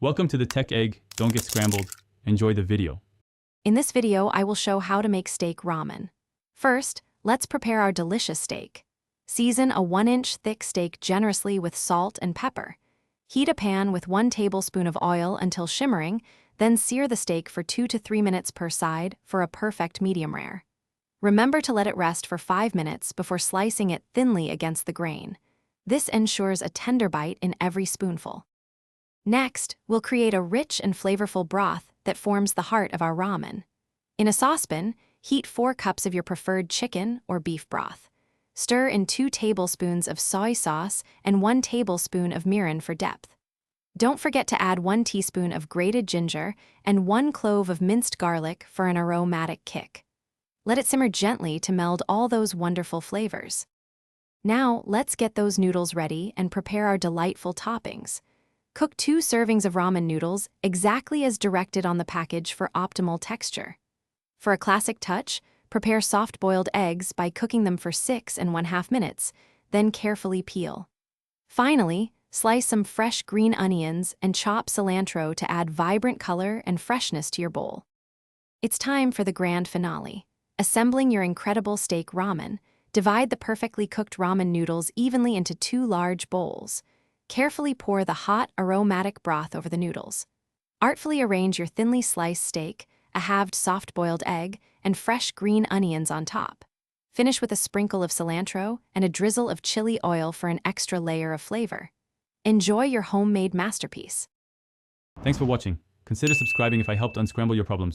Welcome to the Tech Egg. Don't get scrambled. Enjoy the video. In this video, I will show how to make steak ramen. First, let's prepare our delicious steak. Season a 1-inch thick steak generously with salt and pepper. Heat a pan with 1 tablespoon of oil until shimmering, then sear the steak for 2 to 3 minutes per side for a perfect medium rare. Remember to let it rest for 5 minutes before slicing it thinly against the grain. This ensures a tender bite in every spoonful. Next, we'll create a rich and flavorful broth that forms the heart of our ramen. In a saucepan, heat 4 cups of your preferred chicken or beef broth. Stir in 2 tablespoons of soy sauce and 1 tablespoon of mirin for depth. Don't forget to add 1 teaspoon of grated ginger and 1 clove of minced garlic for an aromatic kick. Let it simmer gently to meld all those wonderful flavors. Now, let's get those noodles ready and prepare our delightful toppings. Cook 2 servings of ramen noodles exactly as directed on the package for optimal texture. For a classic touch, prepare soft-boiled eggs by cooking them for 6½ minutes, then carefully peel. Finally, slice some fresh green onions and chop cilantro to add vibrant color and freshness to your bowl. It's time for the grand finale. Assembling your incredible steak ramen, divide the perfectly cooked ramen noodles evenly into 2 large bowls. Carefully pour the hot, aromatic broth over the noodles. Artfully arrange your thinly sliced steak, a halved soft-boiled egg, and fresh green onions on top. Finish with a sprinkle of cilantro and a drizzle of chili oil for an extra layer of flavor. Enjoy your homemade masterpiece. Thanks for watching. Consider subscribing if I helped unscramble your problems.